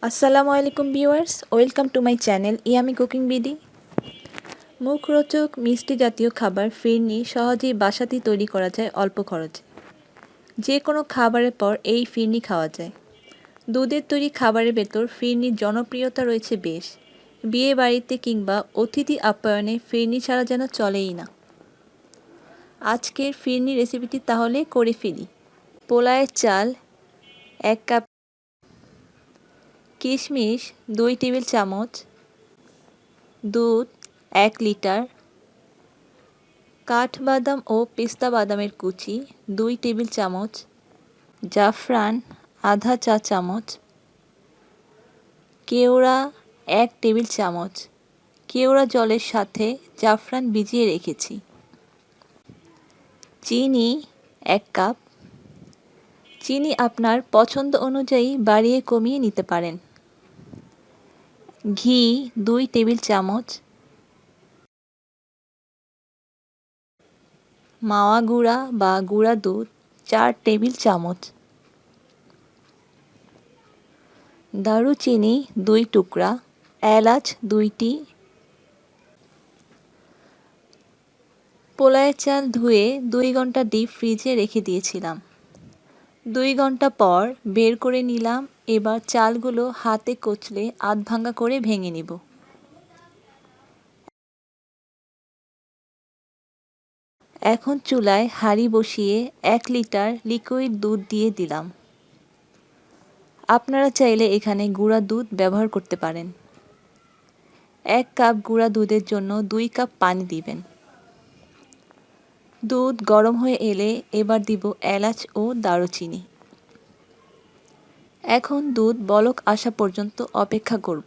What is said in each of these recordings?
আসসালামু আলাইকুম viewers, welcome to my channel yummy cooking BD. মুখরোচক মিষ্টি জাতীয় খাবার ফিরনি সহজেই বাসাতেই তৈরি করা যায় অল্প খরচে। যে কোনো খাবারের পর এই ফিরনি খাওয়া যায়। দুধের তৈরি খাবারের ভেতর ফিরনির জনপ্রিয়তা রয়েছে বেশ। বিয়ে বাড়িতে কিংবা অতিথি আপ্যায়নে ফিরনি ছাড়া যেন চলেই না। আজকের ফিরনি রেসিপিটি তাহলে করে ফেলি। পোলাওয়ের চাল 1 কাপ, কিশমিশ 2 টেবিল চামচ, দুধ 1 লিটার, কাঠবাদাম ও পেস্তা বাদামের কুচি 2 টেবিল চামচ, জাফরান আধা চা চামচ, কেওড়া 1 টেবিল চামচ। কেওড়া জলের সাথে জাফরান ভিজিয়ে রেখেছি। চিনি 1 কাপ। চিনি আপনার পছন্দ অনুযায়ী বাড়িয়ে কমিয়ে নিতে পারেন। ঘি 2 টেবিল চামচ, মাওয়া গুঁড়া বা গুঁড়া দুধ 4 টেবিল চামচ, দারুচিনি 2 টুকরা, এলাচ 2টি। পোলাওয়ের চাল ধুয়ে 2 ঘন্টা ডিপ ফ্রিজে রেখে দিয়েছিলাম। 2 ঘন্টা পর বের করে নিলাম। এবার চালগুলো হাতে কচলে আধ ভাঙা করে ভেঙে নিব। এখন চুলায় হাঁড়ি বসিয়ে 1 লিটার লিকুইড দুধ দিয়ে দিলাম। আপনারা চাইলে এখানে গুঁড়া দুধ ব্যবহার করতে পারেন। 1 কাপ গুঁড়া দুধের জন্য 2 কাপ পানি দিবেন। দুধ গরম হয়ে এলে এবার দিব এলাচ ও দারুচিনি। এখন দুধ বলক আসা পর্যন্ত অপেক্ষা করব।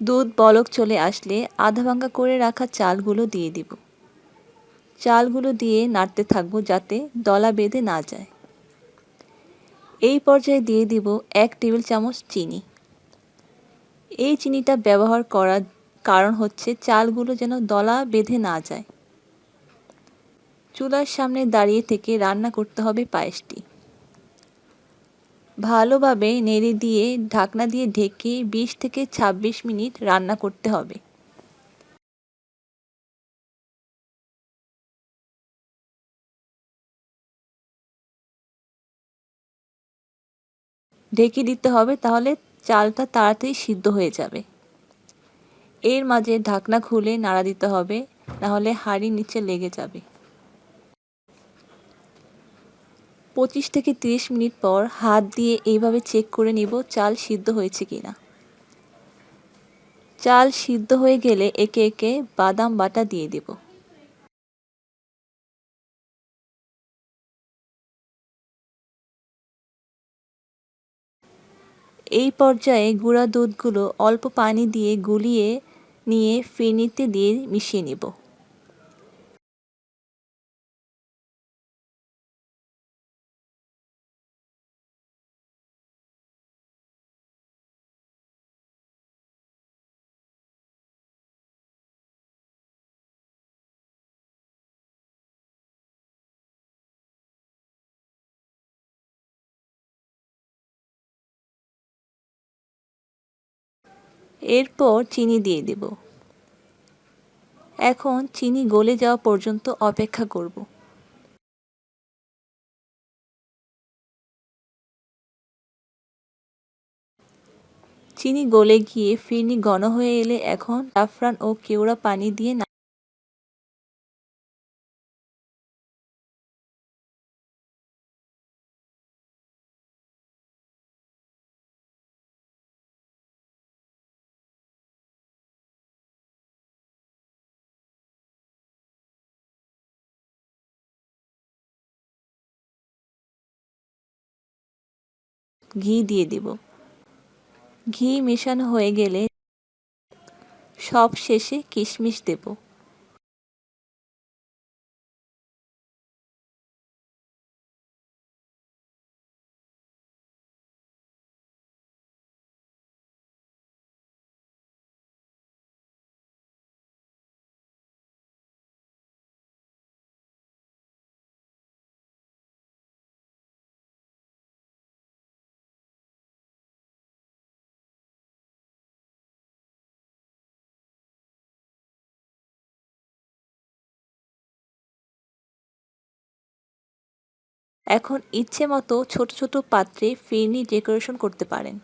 দুধ বলক চলে আসলে আধা ভাঙা করে রাখা চালগুলো দিয়ে দিব। চালগুলো দিয়ে নাড়তে থাকবো যাতে দলা বেঁধে না যায়। এই পর্যায়ে দিয়ে দিব 1 টেবিল চামচ চিনি। এই চিনিটা ব্যবহার করার কারণ হচ্ছে চালগুলো যেন দলা বেঁধে না যায়। চুলার সামনে দাঁড়িয়ে থেকে রান্না করতে হবে পায়েসটি। ভালোভাবে নেড়ে দিয়ে ঢাকনা দিয়ে ঢেকে 20 থেকে 26 মিনিট রান্না করতে হবে। ঢেকে দিতে হবে, তাহলে চালটা তাড়াতাড়ি সিদ্ধ হয়ে যাবে। এর মাঝে ঢাকনা খুলে নাড়া দিতে হবে, নাহলে হাঁড়ির নিচে লেগে যাবে। 25 থেকে 30 মিনিট পর হাত দিয়ে এইভাবে চেক করে নিব চাল সিদ্ধ হয়েছে কিনা। চাল সিদ্ধ হয়ে গেলে একে একে বাদাম বাটা দিয়ে দেব। এই পর্যায়ে গুঁড়া দুধগুলো অল্প পানি দিয়ে গুলিয়ে নিয়ে ফিরনিতে দিয়ে মিশিয়ে নিব। এরপর চিনি দিয়ে দেব। এখন চিনি গলে যাওয়া পর্যন্ত অপেক্ষা করব। চিনি গলে গিয়ে ফিরনি ঘন হয়ে এলে এখন জাফরান ও কেওড়া পানি দিয়ে ঘি দিয়ে দেব। ঘি মেশানো হয়ে গেলে সব শেষে কিশমিশ দেব। এখন ইচ্ছে মতো ছোট ছোট পাত্রে ফিরনি ডেকোরেশন করতে পারেন।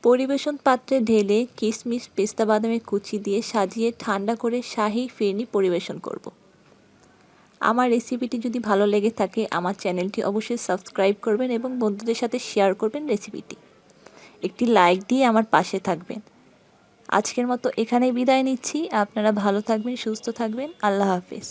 পরিবেশন পাত্রে ঢেলে কিশমিশ পেস্তা বাদামের কুচি দিয়ে সাজিয়ে ঠান্ডা করে শাহি ফিরনি পরিবেশন করব। আমার রেসিপিটি যদি ভালো লেগে থাকে আমার চ্যানেলটি অবশ্যই সাবস্ক্রাইব করবেন এবং বন্ধুদের সাথে শেয়ার করবেন রেসিপিটি। একটি লাইক দিয়ে আমার পাশে থাকবেন। আজকের মতো এখানেই বিদায় নিচ্ছি। আপনারা ভালো থাকবেন, সুস্থ থাকবেন। আল্লাহ হাফেজ।